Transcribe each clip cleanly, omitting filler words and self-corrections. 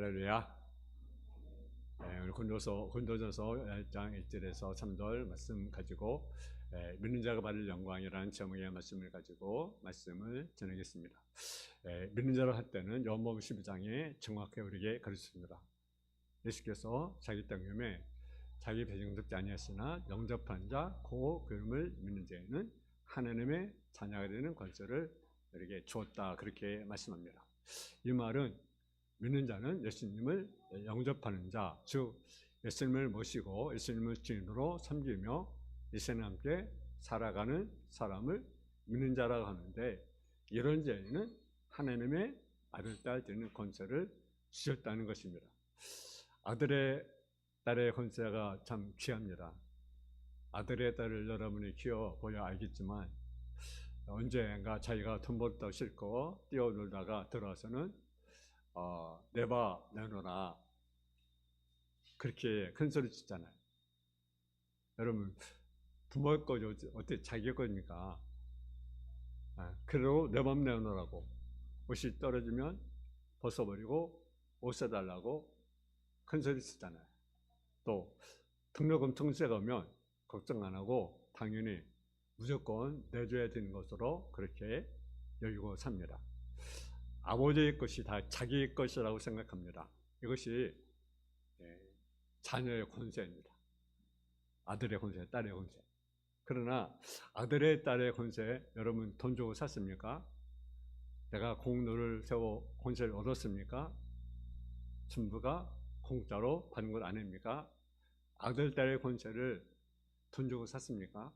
할렐루야. 우리 고린도전서 1장 1절에서 3절 말씀 가지고 믿는 자가 받을 영광이라는 제목의 말씀을 가지고 말씀을 전하겠습니다. 믿는 자로 할 때는 요한복음 12장에 정확하게 우리에게 가르쳤습니다. 예수께서 자기 땅에 자기 배정되지 아니하였으나 영접한 자 그 그름을 믿는 자에는 하나님의 자녀가 되는 권세를 우리에게 주었다, 그렇게 말씀합니다. 이 말은 믿는 자는 예수님을 영접하는 자, 즉 예수님을 모시고 예수님을 주인으로 섬기며 예수님과 함께 살아가는 사람을 믿는 자라고 하는데, 이런 자에는 하나님의 아들, 딸 되는 권세를 주셨다는 것입니다. 아들의 딸의 권세가 참 귀합니다. 아들의 딸을 여러분이 키워 보야 알겠지만, 언젠가 자기가 돈 벌다 싫고 뛰어놀다가 들어와서는 내봐 내놓으라, 그렇게 큰 소리 치잖아요. 여러분, 부모의 거죠. 어떻게 자기 거입니까? 그래도 내 맘 내놓으라고, 옷이 떨어지면 벗어버리고 옷 사달라고 큰 소리 치잖아요. 또 등록금 통지가 오면 걱정 안 하고 당연히 무조건 내줘야 되는 것으로 그렇게 여기고 삽니다. 아버지의 것이 다 자기의 것이라고 생각합니다. 이것이 자녀의 권세입니다. 아들의 권세, 딸의 권세. 그러나 아들의 딸의 권세, 여러분 돈 주고 샀습니까? 내가 공로를 세워 권세를 얻었습니까? 전부가 공짜로 받는 것 아닙니까? 아들, 딸의 권세를 돈 주고 샀습니까?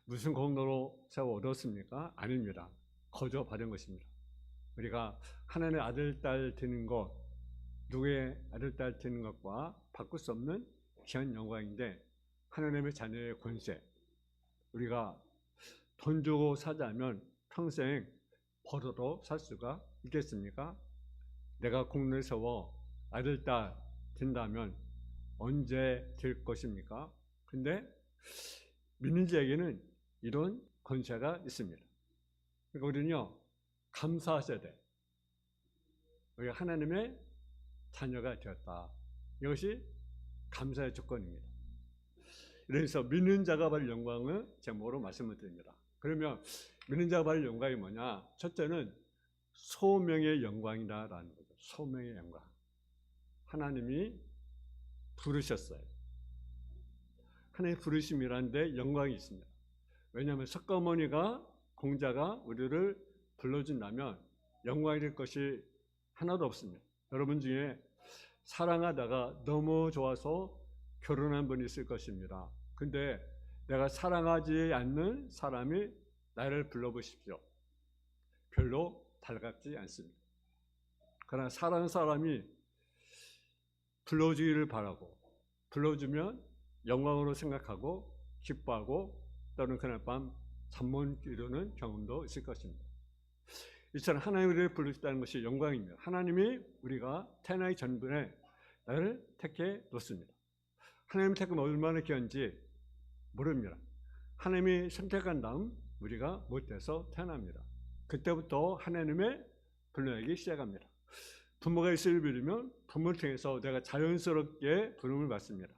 무슨 공로로 세워 얻었습니까? 아닙니다. 거저 받은 것입니다. 우리가 하나님의 아들, 딸 되는 것, 누구의 아들, 딸 되는 것과 바꿀 수 없는 귀한 영광인데, 하나님의 자녀의 권세, 우리가 돈 주고 사자면 평생 벌어도 살 수가 있겠습니까? 내가 공로를 세워 아들, 딸 된다면 언제 될 것입니까? 근데 믿는 자에게는 이런 권세가 있습니다. 그러니까 우리는요, 감사하셔야 돼. 우리가 하나님의 자녀가 되었다. 이것이 감사의 조건입니다. 그래서 믿는 자가 받을 영광을 제목으로 말씀을 드립니다. 그러면 믿는 자가 받을 영광이 뭐냐? 첫째는 소명의 영광이다라는 거죠. 소명의 영광. 하나님이 부르셨어요. 하나님의 부르심이라는데 영광이 있습니다. 왜냐하면 석가모니가, 공자가 우리를 불러준다면 영광이 될 것이 하나도 없습니다. 여러분 중에 사랑하다가 너무 좋아서 결혼한 분이 있을 것입니다. 근데 내가 사랑하지 않는 사람이 나를 불러보십시오. 별로 달갑지 않습니다. 그러나 사랑하는 사람이 불러주기를 바라고, 불러주면 영광으로 생각하고 기뻐하고 또는 그날 밤 잠 못 이루는 경험도 있을 것입니다. 이처럼 하나님이 우리를 부르셨다는 것이 영광입니다. 하나님이 우리가 태어나기 전에 나를 택해 놓습니다. 하나님이 택하면 얼마나 귀한지 모릅니다. 하나님이 선택한 다음 우리가 못돼서 태어납니다. 그때부터 하나님의 불러내기 시작합니다. 부모가 예수를 믿으면 부모를 통해서 내가 자연스럽게 부름을 받습니다.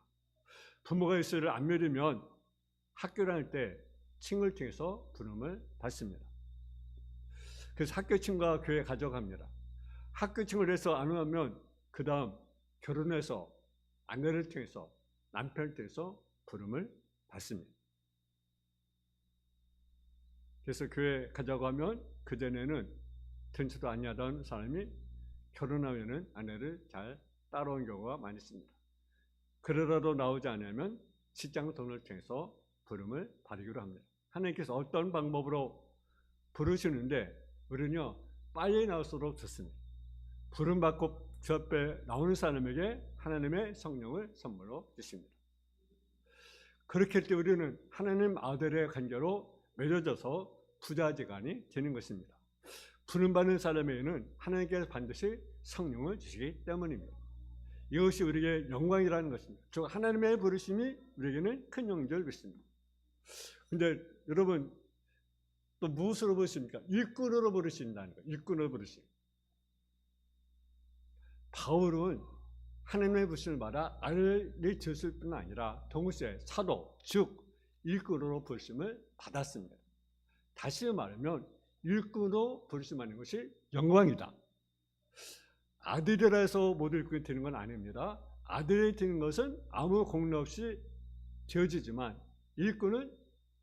부모가 예수를 안 믿으면 학교 다닐 때 친구를 통해서 부름을 받습니다. 그래서 학교 친구가 교회 가져갑니다. 학교 친구를 해서 안 오면 그 다음 결혼해서 아내를 통해서, 남편을 통해서 부름을 받습니다. 그래서 교회 가자고 하면 그전에는 된지도 아니하던 사람이 결혼하면은 아내를 잘 따라온 경우가 많이 있습니다. 그러라도 나오지 않으면 직장 돈을 통해서 부름을 받기로 합니다. 하나님께서 어떤 방법으로 부르시는데 우리는요, 빨리 나올수록 좋습니다. 부름 받고 주 앞에 나오는 사람에게 하나님의 성령을 선물로 주십니다. 그렇게 할 때 우리는 하나님 아들의 관계로 맺어져서 부자지간이 되는 것입니다. 부름 받는 사람에게는 하나님께서 반드시 성령을 주시기 때문입니다. 이것이 우리에게 영광이라는 것입니다. 즉 하나님의 부르심이 우리에게는 큰 영광을 주십니다. 근데 여러분, 또 무엇으로 부르십니까? 일꾼으로 부르신다는 거예요. 일꾼으로 부르심. 바울은 하나님의 부르심을 받아 아들이 되었을 뿐 아니라 동시에 사도, 즉 일꾼으로 부르심을 받았습니다. 다시 말하면 일꾼으로 부르심하는 것이 영광이다. 아들이라 해서 모두 일꾼이 되는 건 아닙니다. 아들이 되는 것은 아무 공로 없이 되어지지만 일꾼은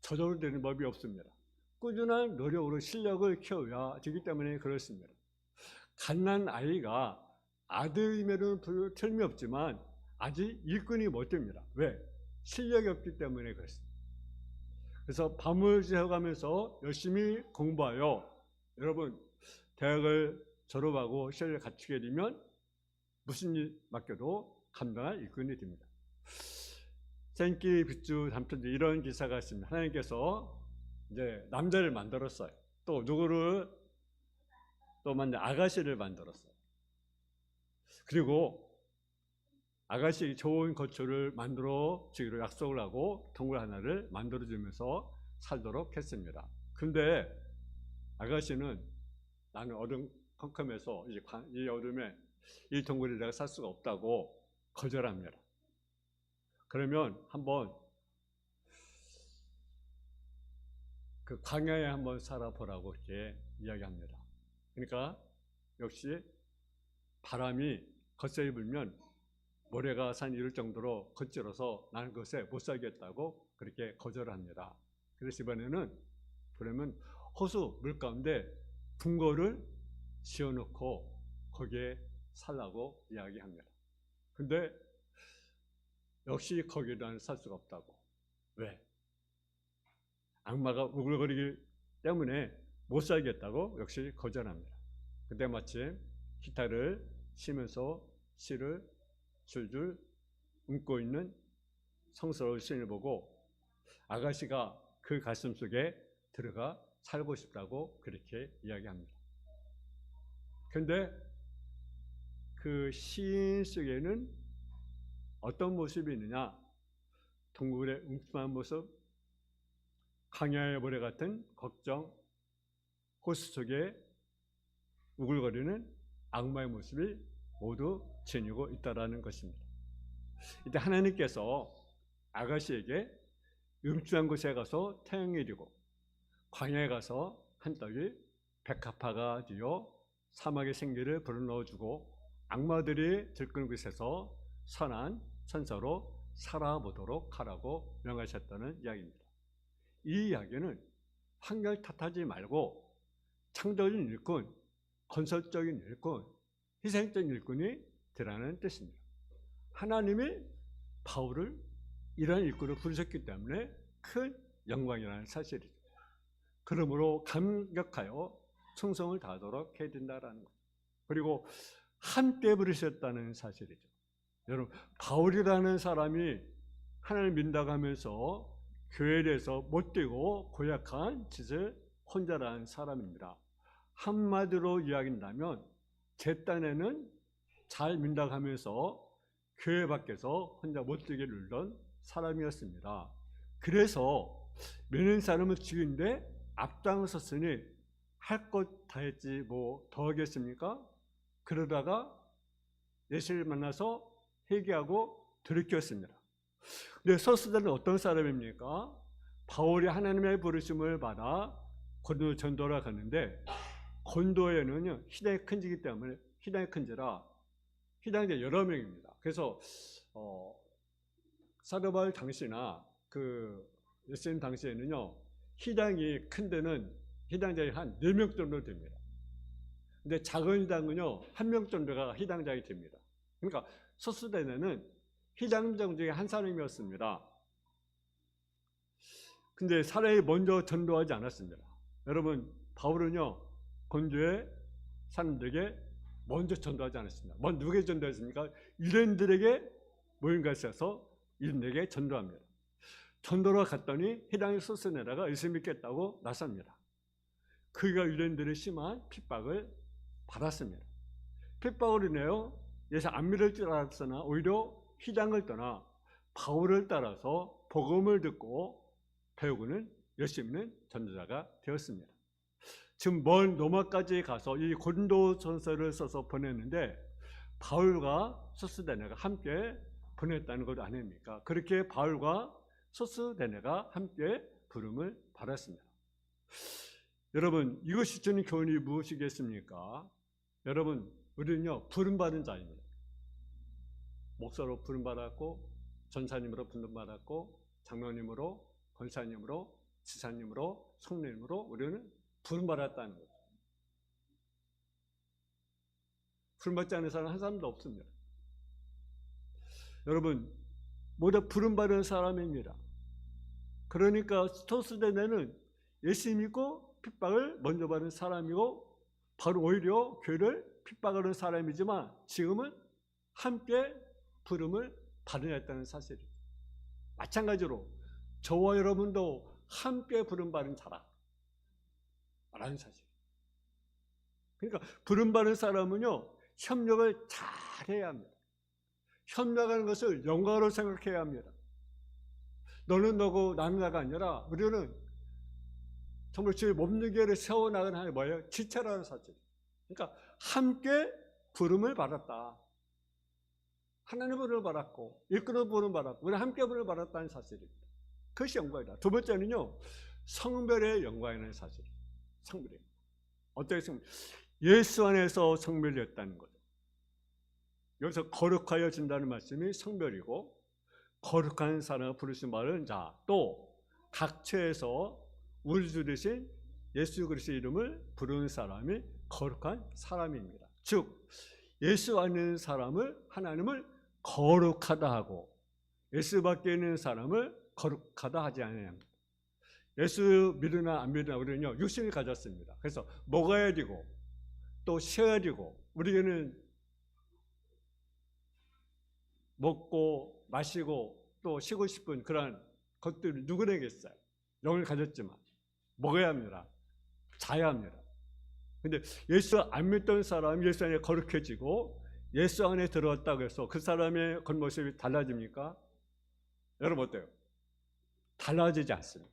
저절로 되는 법이 없습니다. 꾸준한 노력으로 실력을 키워야 되기 때문에 그렇습니다. 갓난 아이가 아들이면 틀림이 없지만 아직 일꾼이 못 됩니다. 왜? 실력이 없기 때문에 그렇습니다. 그래서 밤을 새워가면서 열심히 공부하여 여러분 대학을 졸업하고 실력을 갖추게 되면 무슨 일 맡겨도 감당할 일꾼이 됩니다. 생기 빚주 담천지 이런 기사가 있습니다. 하나님께서 이제 남자를 만들었어요. 또 누구를 또 아가씨를 만들었어요. 그리고 아가씨 좋은 거처를 만들어 주기로 약속을 하고 동굴 하나를 만들어 주면서 살도록 했습니다. 근데 아가씨는 나는 어둠컴컴해서 이 어둠에 이 동굴에 내가 살 수가 없다고 거절합니다. 그러면 한번 그 광야에 한번 살아보라고 이렇게 이야기합니다. 그러니까 역시 바람이 거세게 불면 모래가 산 이를 정도로 거칠어서 나는 그것에 못 살겠다고 그렇게 거절을 합니다. 그래서 이번에는 그러면 호수 물 가운데 붕거를 지어놓고 거기에 살라고 이야기합니다. 근데 역시 거기에는 살 수가 없다고. 왜? 악마가 우글거리기 때문에 못 살겠다고 역시 거절합니다. 그때 마침 기타를 치면서 시를 줄줄 읊고 있는 성스러운 시인을 보고 아가씨가 그 가슴 속에 들어가 살고 싶다고 그렇게 이야기합니다. 그런데 그 시인 속에는 어떤 모습이 있느냐? 동굴의 웅큼한 모습, 광야의 모래 같은 걱정, 호수 속에 우글거리는 악마의 모습이 모두 지니고 있다라는 것입니다. 이때 하나님께서 아가씨에게 음침한 곳에 가서 태양이 되고 광야에 가서 한 떡이 백합화가 되어 사막의 생기를 불어넣어주고 악마들이 들끓는 곳에서 선한 천사로 살아보도록 하라고 명하셨다는 이야기입니다. 이 이야기는 환경을 탓하지 말고 창조적인 일꾼, 건설적인 일꾼, 희생적인 일꾼이 되라는 뜻입니다. 하나님이 바울을 이러한 일꾼으로 부르셨기 때문에 큰 영광이라는 사실이죠. 그러므로 감격하여 충성을 다하도록 해야 된다는 거죠. 그리고 함께 부르셨다는 사실이죠. 여러분, 바울이라는 사람이 하나님을 믿는다고 하면서 교회에 대해서 못되고 고약한 짓을 혼자라는 사람입니다. 한마디로 이야기한다면 제 딴에는 잘 믿는다고 하면서 교회 밖에서 혼자 못되게 놀던 사람이었습니다. 그래서 믿는 사람을 죽이는데 앞장섰으니 할 것 다 했지 뭐 더 하겠습니까? 그러다가 예수를 만나서 회개하고 돌이켰습니다. 근데 서수자는 어떤 사람입니까? 바울이 하나님의 부르심을 받아 고린도 전도를 갔는데 고린도에는요 희당이 큰지기 때문에 희당이 큰지라 희당자 여러 명입니다. 그래서 사도 바울 당시나 그 예수님 당시에는요 희당이 큰 데는 희당자가 한 4명 정도 됩니다. 근데 작은 희당은요 1명 정도가 희당자가 됩니다. 그러니까 소수대는 희당장 중에 한 사람이었습니다. 근데 사람이 먼저 전도하지 않았습니다. 여러분 바울은요 고린도의 사람들에게 먼저 전도하지 않았습니다. 먼저 누구에게 전도했습니까? 유대인들에게 모임가 있어서 유대인에게 전도합니다. 전도로 갔더니 희당의 소스네라가 예수 믿겠다고 나섭니다. 그가 유대인들의 심한 핍박을 받았습니다. 핍박을 인하여 예수 안 믿을 줄 알았으나 오히려 희당을 떠나 바울을 따라서 복음을 듣고 배우고는 열심히 있는 전도자가 되었습니다. 지금 먼 로마까지 가서 이 고린도 전서를 써서 보냈는데 바울과 소스데네가 함께 보냈다는 것 아닙니까? 그렇게 바울과 소스데네가 함께 부름을 받았습니다. 여러분, 이것이 주는 교훈이 무엇이겠습니까? 여러분, 우리는요 부름받은 자입니다. 목사로 부름받았고, 전사님으로 부름받았고, 장로님으로, 권사님으로, 지사님으로, 성령님으로 우리는 부름받았다는 거죠. 부름받지 않은 사람 한 사람도 없습니다. 여러분, 모두 부름받은 사람입니다. 그러니까 소스데네는 예수 믿고 핍박을 먼저 받은 사람이고, 바로 오히려 교회를 핍박하는 사람이지만 지금은 함께 부름을 받아냈다는 사실이에요. 마찬가지로 저와 여러분도 함께 부름받은 자라라는 사실. 그러니까 부름받은 사람은요 협력을 잘해야 합니다. 협력하는 것을 영광으로 생각해야 합니다. 너는 너고 나는 나가 아니라 우리는 정말 주의 몸무게를 세워나가는 하나의 뭐예요? 지체라는 사실. 그러니까 함께 부름을 받았다. 하나님의 부름을 받았고 일꾼의 부름을 받았고 우리 함께 부름을 받았다는 사실입니다. 그것이 영광이다. 두 번째는요 성별의 영광이라는 사실. 성별이 어떻게 성별? 예수 안에서 성별이었다는 거죠. 여기서 거룩하여진다는 말씀이 성별이고, 거룩한 사람을 부르신 말은 자, 또 각처에서 우리 주 되신 예수 그리스도의 이름을 부르는 사람이 거룩한 사람입니다. 즉 예수 안에 있는 사람을 하나님을 거룩하다 하고, 예수 밖에 있는 사람을 거룩하다 하지 않습니다. 예수 믿으나 안 믿으나 우리는요 육신을 가졌습니다. 그래서 먹어야 되고 또 쉬어야 되고, 우리에게는 먹고 마시고 또 쉬고 싶은 그런 것들이 누구에게 있어요? 영을 가졌지만 먹어야 합니다. 자야 합니다. 근데 예수 안 믿던 사람이 예수 안에 거룩해지고 예수 안에 들어왔다고 해서 그 사람의 겉모습이 달라집니까? 여러분 어때요? 달라지지 않습니다.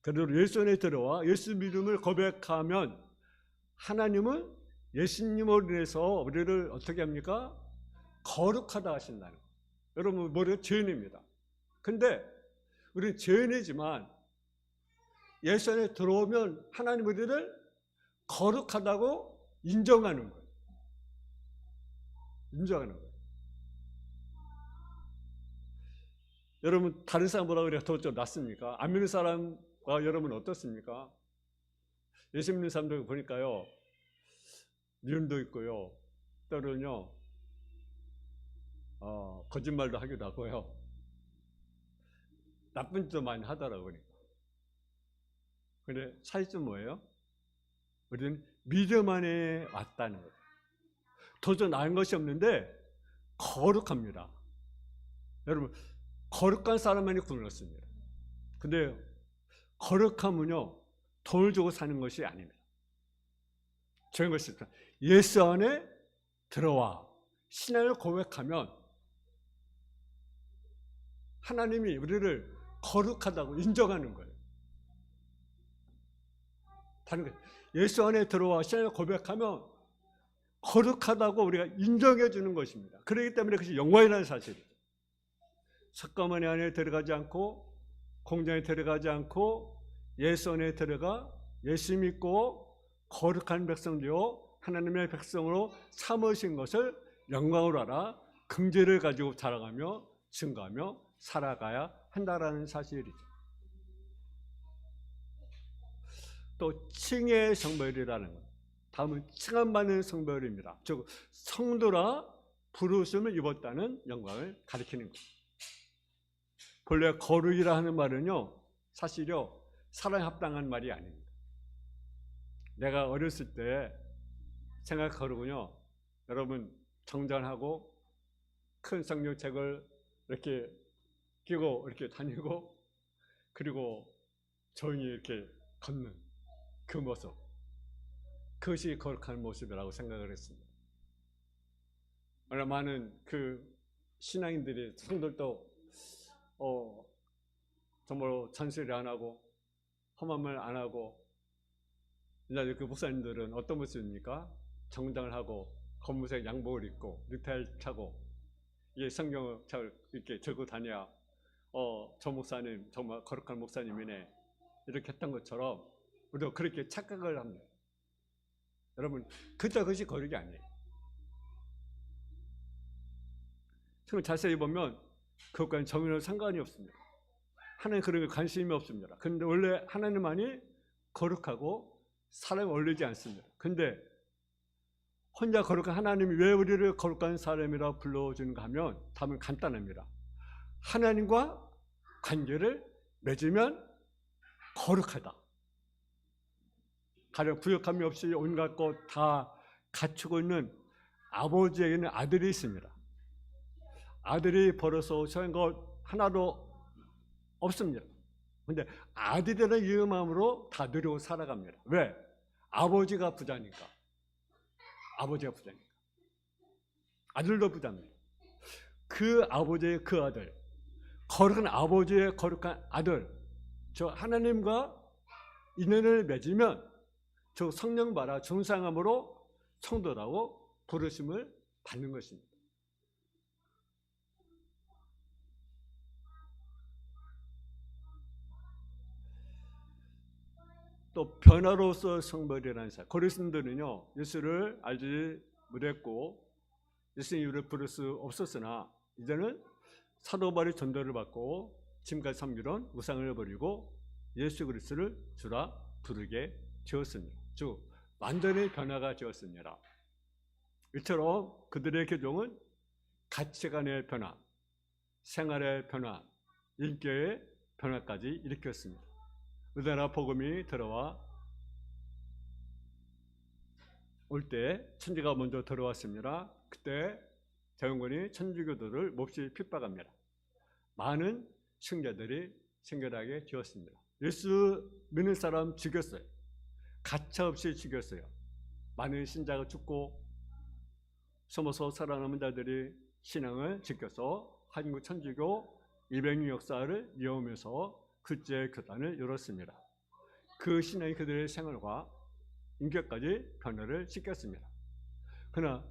그대로 예수 안에 들어와 예수 믿음을 고백하면 하나님은 예수님으로 인해서 우리를 어떻게 합니까? 거룩하다 하신다는 거예요. 여러분 머리가 죄인입니다. 근데 우리는 죄인이지만 예수 안에 들어오면 하나님 우리를 거룩하다고 인정하는 거예요. 인정하는 거예요. 여러분 다른 사람보다 우리가 더 좀 낫습니까? 안 믿는 사람과 여러분 어떻습니까? 예수 믿는 사람들 보니까요 미움도 있고요, 때로는요 거짓말도 하기도 하고요, 나쁜 짓도 많이 하더라고요. 근데 차이점 뭐예요? 우리는 믿음 안에 왔다는 거예요. 도저히 나은 것이 없는데 거룩합니다. 여러분 거룩한 사람만이 구원을 얻습니다. 근데 거룩함은요 돈을 주고 사는 것이 아닙니다. 좋은 것이 있다. 예수 안에 들어와 신앙을 고백하면 하나님이 우리를 거룩하다고 인정하는 거예요. 다른 거 예수 안에 들어와 신앙을 고백하면 거룩하다고 우리가 인정해 주는 것입니다. 그렇기 때문에 그것이 영광이라는 사실이죠. 석가모니 안에 들어가지 않고 공장에 들어가지 않고 예수 안에 들어가 예수 믿고 거룩한 백성 되어 하나님의 백성으로 삼으신 것을 영광으로 알아 긍지를 가지고 자라가며 증거하며 살아가야 한다라는 사실이죠. 또 칭의 성별이라는 것, 다음은 칭함받는 성별입니다. 즉 성도라 부르심을 입었다는 영광을 가리키는 것. 본래 거룩이라 하는 말은요 사실요 사랑에 합당한 말이 아닙니다. 내가 어렸을 때 생각하로군요, 여러분 정장하고 큰 성경책을 이렇게 끼고 이렇게 다니고 그리고 조용히 이렇게 걷는 그 모습, 그것이 거룩한 모습이라고 생각을 했습니다. 얼마나 많은 그 신앙인들이 성들도 정말 잔소리 안 하고 험한 말 안 하고, 이제 그 목사님들은 어떤 모습입니까? 정장을 하고 검은색 양복을 입고 넥타이를 차고 이 성경을 잘 이렇게 들고 다녀야 저 목사님 정말 거룩한 목사님이네 이렇게 했던 것처럼 우리도 그렇게 착각을 합니다. 여러분 그것이 거룩이 아니에요. 지금 자세히 보면 그것과는 전혀 상관이 없습니다. 하나님 그런 게 관심이 없습니다. 그런데 원래 하나님만이 거룩하고 사람이 어울리지 않습니다. 그런데 혼자 거룩한 하나님이 왜 우리를 거룩한 사람이라 불러주는가 하면 답은 간단합니다. 하나님과 관계를 맺으면 거룩하다. 가령 부족함이 없이 온갖 것 다 갖추고 있는 아버지에게는 아들이 있습니다. 아들이 벌어서 오신 것 하나도 없습니다. 그런데 아들이라는 이 마음으로 다 누리고 살아갑니다. 왜? 아버지가 부자니까. 아버지가 부자니까. 아들도 부자입니다. 그 아버지의 그 아들, 거룩한 아버지의 거룩한 아들, 저 하나님과 인연을 맺으면 저 성령 받아 중상함으로 성도라고 부르심을 받는 것입니다. 또 변화로서 성별이라는 사람. 고린도인들은요 예수를 알지 못했고 예수님 이름을 부를 수 없었으나 이제는 사도 바울의 전도를 받고 지금까지 섬기던 우상을 버리고 예수 그리스도를 주라 부르게 되었습니다. 즉 완전히 변화가 되었습니다. 이처럼 그들의 교종은 가치관의 변화, 생활의 변화, 인격의 변화까지 일으켰습니다. 우리나라 복음이 들어와 올 때 천지가 먼저 들어왔습니다. 그때 대원군이 천주교도를 몹시 핍박합니다. 많은 승자들이 생겨나게 되었습니다. 예수 믿는 사람 죽였어요. 가차없이 죽였어요. 많은 신자가 죽고 숨어서 살아남은 자들이 신앙을 지켜서 한국 천주교 200년 역사를 이어오면서 글제 교단을 열었습니다. 그 신앙이 그들의 생활과 인격까지 변화를 시켰습니다. 그러나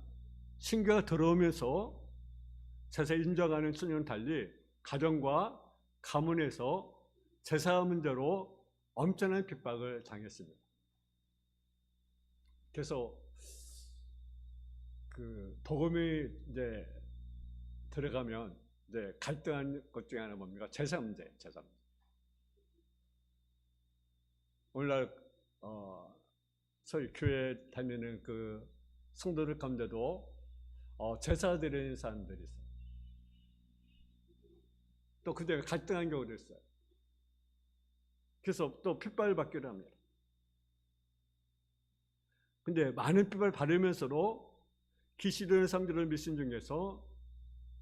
신교가 들어오면서 제사 인정하는 순위는 달리 가정과 가문에서 제사 문제로 엄청난 핍박을 당했습니다. 그래서 그 복음이 이제 들어가면 이제 갈등한 것 중에 하나 뭡니까? 제사 문제, 제사 문제. 오늘날 소위 교회 다니는 그 성도들 가운데도 제사 드리는 사람들이 있어요. 또 그때 갈등한 경우도 있어요. 그래서 또 핍박을 받기도 합니다. 근데 많은 핍박을 받으면서도 기시되는 사람들을 믿은 중에서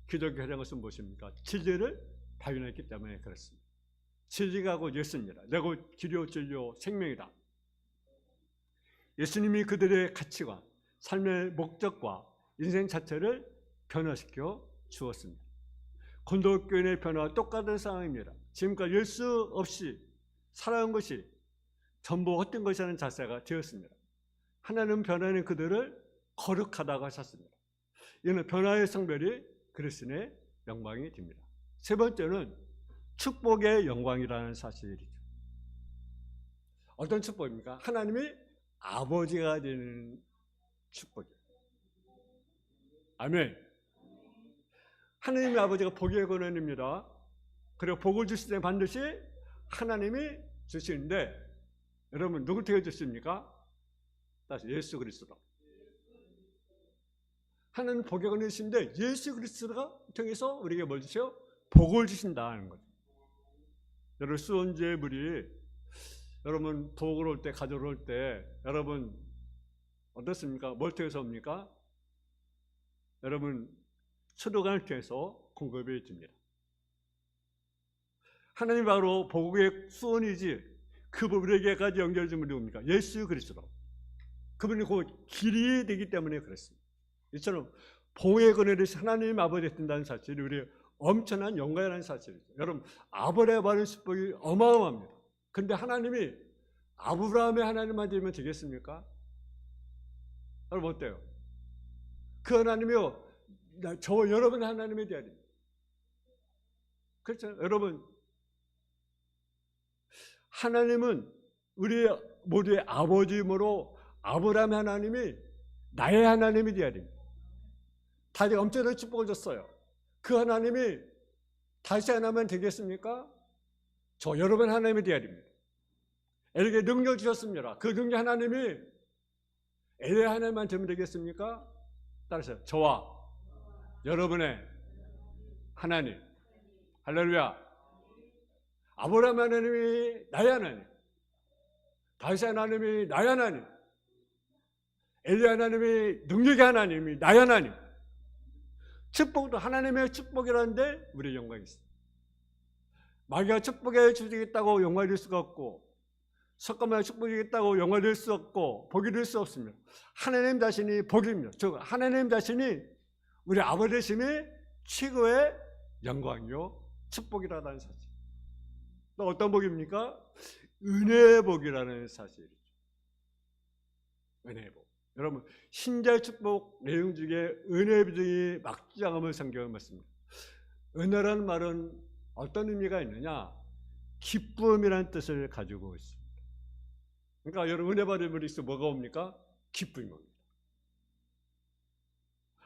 기독교 가장 것은 무엇입니까? 진리를 발견했기 때문에 그렇습니다. 진리가 곧 예수입니다. 내가 길이요 진리요 생명이다. 예수님이 그들의 가치관, 삶의 목적과 인생 자체를 변화시켜 주었습니다. 고린도교인의 변화와 똑같은 상황입니다. 지금까지 예수 없이 살아온 것이 전부 헛된 것이라는 자세가 되었습니다. 하나님 변화는 그들을 거룩하다고 하셨습니다. 이는 변화의 성별이 그리스도의 영광이 됩니다. 세 번째는 축복의 영광이라는 사실이죠. 어떤 축복입니까? 하나님이 아버지가 되는 축복이에요. 아멘. 하나님의 아버지가 복의 근원입니다. 그리고 복을 주실 때 반드시 하나님이 주시는데 여러분 누굴 통해 주십니까? 다시 예수 그리스도. 하나님 복의 근원이신데 예수 그리스도가 통해서 우리에게 뭘 주셔? 복을 주신다는 거죠. 여러분 수원지의 물이 여러분 도구를 올 때 가져올 때 여러분 어떻습니까? 뭘 통해서 옵니까? 여러분 수도관을 통해서 공급해 줍니다. 하나님 바로 복의 수원이지 그 부분에게까지 연결해 주면 누굽니까? 예수 그리스도. 그분이 그 길이 되기 때문에 그렇습니다. 이처럼 복의 근원이 하나님 아버지가 된다는 사실이 우리 엄청난 영광이라는 사실이죠. 여러분 아브라함 받은 축복이 어마어마합니다. 그런데 하나님이 아브라함의 하나님만 되면 되겠습니까? 여러분 어때요? 그 하나님이요, 저와 여러분 하나님에 대하여. 그렇죠, 여러분. 하나님은 우리 모두의 아버지이므로 아브라함 하나님이 나의 하나님이 되어야 됩니다. 다윗이 엄청난 축복을 줬어요. 그 하나님이 다시 하나만 되겠습니까? 저 여러분 하나님이 되어야 됩니다. 에릭에게 능력 주셨습니다. 그 능력 하나님이 엘리 하나님만 되면 되겠습니까? 따라서 저와 여러분의 하나님. 할렐루야. 아브라함 하나님이 나의 하나님, 다윗 하나님이 나의 하나님, 엘리 하나님이 능력의 하나님이 나의 하나님. 축복도 하나님의 축복이라는데 우리의 영광이 있습니다. 마귀가 축복에 주시겠다고 영광이 될 수가 없고, 석가모니 축복이겠다고 영광이 될 수 없고, 복이 될 수 없습니다. 하나님 자신이 복입니다. 즉 하나님 자신이 우리 아버지 되심이 최고의 영광이요 축복이라는 사실. 또 어떤 복입니까? 은혜의 복이라는 사실이죠. 은혜의 복. 여러분, 신자의 축복 내용 중에 은혜의 비중이 막지장함을 성경에 맞습니다. 은혜라는 말은 어떤 의미가 있느냐? 기쁨이라는 뜻을 가지고 있습니다. 그러니까 여러분, 은혜 받은 우리에서 뭐가 옵니까? 기쁨이 옵니다.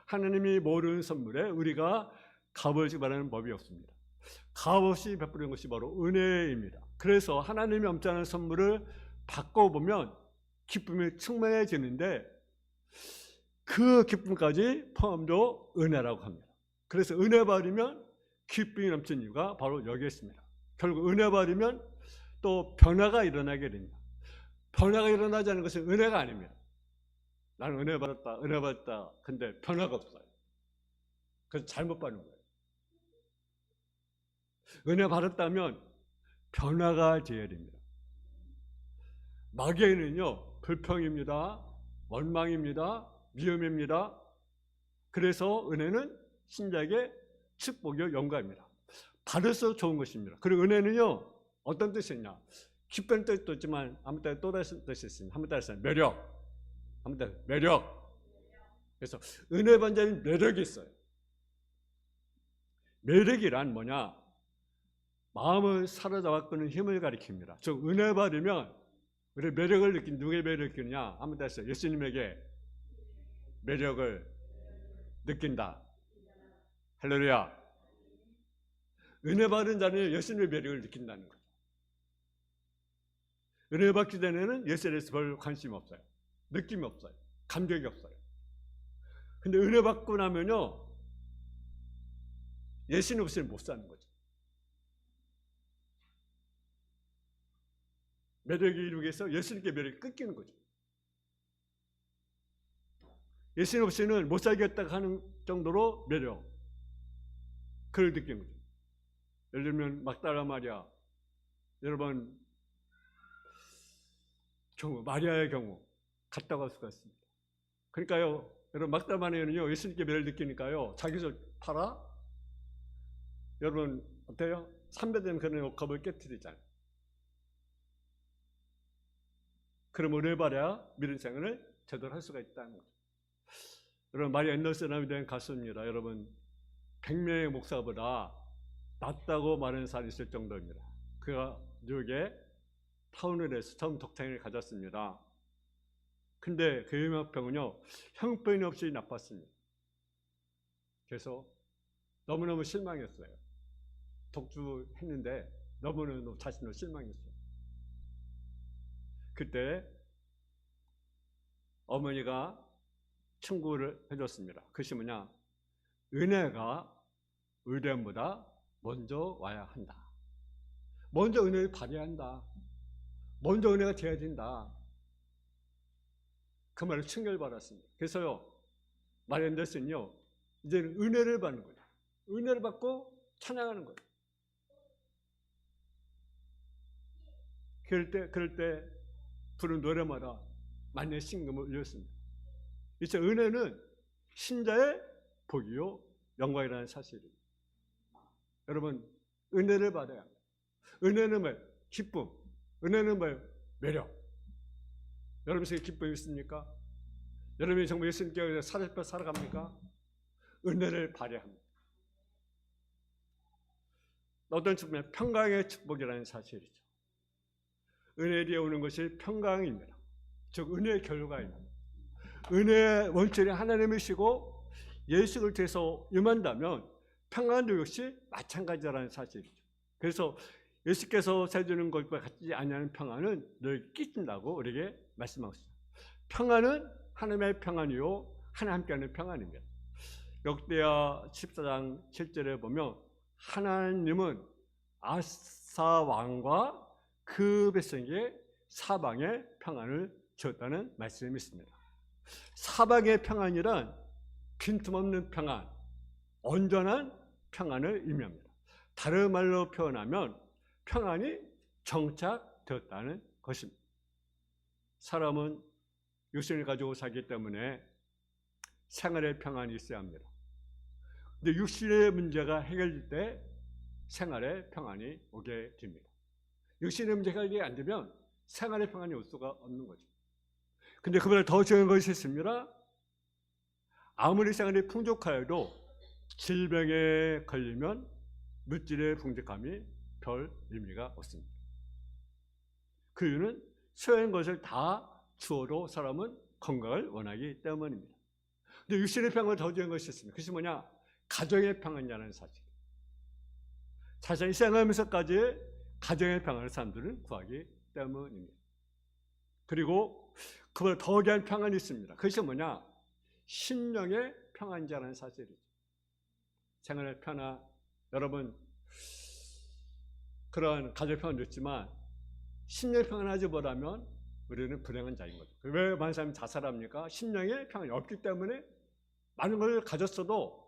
하나님이 모르는 선물에 우리가 값없이 바라는 법이 없습니다. 값없이 베푸는 것이 바로 은혜입니다. 그래서 하나님이 엄청난 선물을 받고 보면 기쁨이 충만해지는데, 그 기쁨까지 포함도 은혜라고 합니다. 그래서 은혜 받으면 기쁨이 넘치는 이유가 바로 여기에 있습니다. 결국 은혜 받으면 또 변화가 일어나게 됩니다. 변화가 일어나지 않는 것은 은혜가 아닙니다. 나는 은혜 받았다, 은혜 받았다. 근데 변화가 없어요. 그래서 잘못 받는 거예요. 은혜 받았다면 변화가 되어야 됩니다. 마귀에는요, 불평입니다, 원망입니다, 미움입니다. 그래서 은혜는 신자에게 축복이요 영광입니다. 받을수록 좋은 것입니다. 그리고 은혜는요, 어떤 뜻이 있냐? 기쁜 뜻도 있지만 아무 때나 또 다른 뜻이 있습니다. 한번 따라서 매력. 한번 따라서 매력. 그래서 은혜 받는 자는 매력이 있어요. 매력이란 뭐냐? 마음을 사로잡아 끄는 힘을 가리킵니다. 즉 은혜 받으면 우리 매력을 느낀, 누구의 매력을 느끼느냐? 한번 따라서 예수님에게 매력을 느낀다. 할렐루야. 은혜 받은 자는 예수님의 매력을 느낀다는 거죠. 은혜 받기 전에는 예수에 대해서 별 관심이 없어요. 느낌이 없어요. 감격이 없어요. 근데 은혜 받고 나면요, 예수님 없이는 못 사는 거죠. 매력이 이루기 위해서 예수님께 매력이 끊기는 거죠. 예수님 없이는 못 살겠다고 하는 정도로 매력, 그걸 느끼는 거죠. 예를 들면 막달라 마리아, 여러분 경우, 마리아의 경우 갔다고 할 수가 있습니다. 그러니까요, 여러분 막달라 마리아는요, 예수님께 매력을 느끼니까요, 자기를 팔아, 여러분 어때요? 300년 그런 옥합을 깨뜨리잖아요. 그럼 은혜 받아야 믿음 생활을 제대로 할 수가 있다는 거죠. 여러분, 마리아 앤더슨에 대한 가수입니다. 여러분, 100명의 목사보다 낫다고 말하는 사람이 있을 정도입니다. 그가 뉴욕의 타운홀에서 처음 독창을 가졌습니다. 근데 그 음악병은요, 형편이 없이 나빴습니다. 그래서 너무너무 실망했어요. 독주했는데 너무너무 자신을 실망했어요. 그때 어머니가 충고를 해줬습니다. 그것이 뭐냐? 은혜가 의뢰보다 먼저 와야 한다. 먼저 은혜를 받아야 한다. 먼저 은혜가 돼야 된다. 그 말을 충격받았습니다. 그래서요, 마리아 앤더슨요, 이제는 은혜를 받는 거예요. 은혜를 받고 찬양하는 거예요. 그럴 때 부른 노래마다 만년의 신금을 울렸습니다. 이제 은혜는 신자의 복이요 영광이라는 사실입니다. 여러분, 은혜를 받아야 합니다. 은혜는 뭐예요? 기쁨. 은혜는 뭐예요? 매력. 여러분 속에 기쁨이 있습니까? 여러분이 정말 예수님께 사랑받아 살아갑니까? 은혜를 발휘합니다. 어떤 측면 평강의 축복이라는 사실이죠. 은혜 뒤에 오는 것이 평강입니다. 즉 은혜의 결과입니다. 은혜의 원천이 하나님이시고 예수를 통해서 임한다면 평안도 역시 마찬가지라는 사실이죠. 그래서 예수께서 살주는 것과 같지 아니하는 평안은 너에게 끼친다고 우리에게 말씀하고 있습니다. 평안은 하나님의 평안이요 하나님 함께하는 평안입니다. 역대하 14장 7절에 보면 하나님은 아사 왕과 그 백성에게 사방의 평안을 주었다는 말씀이 있습니다. 사방의 평안이란 빈틈없는 평안, 온전한 평안을 의미합니다. 다른 말로 표현하면 평안이 정착되었다는 것입니다. 사람은 육신을 가지고 살기 때문에 생활의 평안이 있어야 합니다. 근데 육신의 문제가 해결될 때 생활의 평안이 오게 됩니다. 육신의 문제가 해결이 안 되면 생활의 평안이 올 수가 없는 거죠. 근데 그보다 더 중요한 것이 있습니다. 아무리 생활이 풍족하여도 질병에 걸리면 물질의 풍족함이 별 의미가 없습니다. 그 이유는 소유한 것을 다 주어도 사람은 건강을 원하기 때문입니다. 근데 육신의 평안은 더 중요한 것이 있습니다. 그것이 뭐냐? 가정의 평안이라는 사실. 자신이 생활하면서까지 가정의 평안을 사람들은 구하기 때문입니다. 그리고 그보다 더 귀한 평안이 있습니다. 그것이 뭐냐? 심령의 평안이라는 사실이죠. 생활의 평안, 여러분 그런 가정의 평안도 있지만 심령의 평안하지 못하면 우리는 불행한 자인 거죠. 왜 많은 사람이 자살합니까? 심령의 평안이 없기 때문에 많은 걸 가졌어도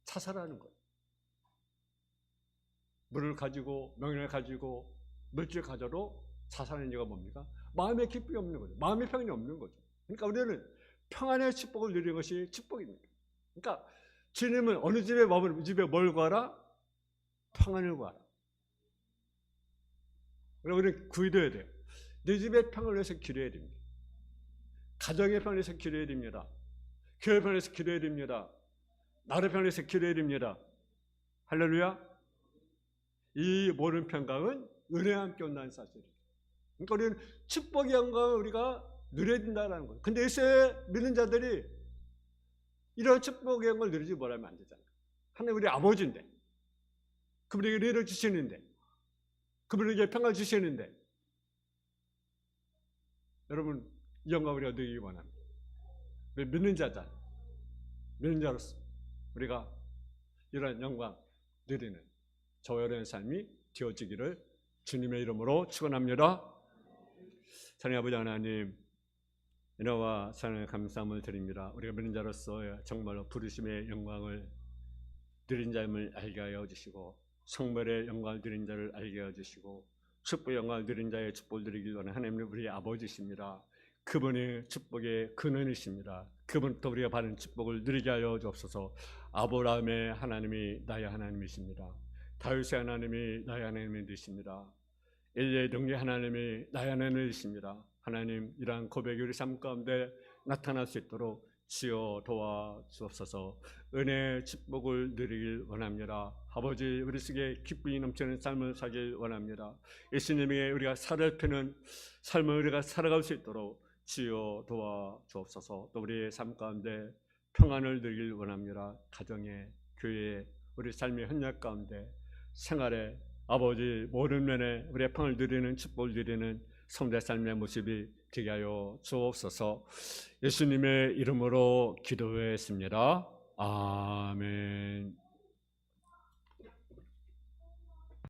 자살하는 거예요. 물을 가지고 명예를 가지고 물질을 가져도 자살하는 이유가 뭡니까? 마음의 기쁨이 없는 거죠. 마음의 평안이 없는 거죠. 그러니까 우리는 평안의 축복을 누리는 것이 축복입니다. 그러니까 주님은 어느 집에 머무르면 집에 뭘 구하라? 평안을 구하라. 그리고 우리는 구해둬야 돼요. 내 집의 평안을 위해서 기도해야 됩니다. 가정의 평안을 위해서 기도해야 됩니다. 교회 평안을 위해서 기도해야 됩니다. 나라의 평안을 위해서 기도해야 됩니다. 할렐루야. 이 모든 평강은 은혜와 함께 온다는 사실이에요. 그러니까 우리는 축복의 영광을 우리가 누려야 된다는 거예요. 근데 예수의 믿는 자들이 이런 축복의 영광을 누리지 못하면 안 되잖아요. 하나님 우리 아버지인데, 그분에게 은혜를 주시는데, 그분에게 평강을 주시는데, 여러분 이 영광을 우리가 누리기 원합니다. 우리 믿는 자다, 믿는 자로서 우리가 이런 영광 누리는 저와 여러분의 삶이 되어지기를 주님의 이름으로 축원합니다. 하나님 아버지 하나님, 은혜와 사랑의 감사함을 드립니다. 우리가 믿는 자로서 정말로 부르심의 영광을 누린 자임을 알게 하여 주시고, 성물의 영광을 누린 자를 알게 하여 주시고, 축복의 영광을 누린 자의 축복을 누리길 원하는 하나님은 우리의 아버지십니다. 그분의 축복의 근원이십니다. 그분부터 우리가 받은 축복을 누리게 하여 주옵소서. 아브라함의 하나님이 나의 하나님이십니다. 다윗의 하나님이 나의 하나님이 되십니다. 엘리야의 능력의 하나님이 나의 하나님이십니다. 하나님, 이러한 고백이 우리 삶 가운데 나타날 수 있도록 주여 도와주옵소서. 은혜의 축복을 누리길 원합니다. 아버지, 우리 속에 기쁨이 넘치는 삶을 살길 원합니다. 예수님에게 우리가 살을 펴는 삶을 우리가 살아갈 수 있도록 주여 도와주옵소서. 또 우리의 삶 가운데 평안을 누리길 원합니다. 가정에, 교회에, 우리 삶의 현장 가운데, 생활에, 아버지 모든 면에 우리의 평안을 누리는 축복을 누리는 성도의 삶의 모습이 되게 하여 주옵소서. 예수님의 이름으로 기도했습니다. 아멘.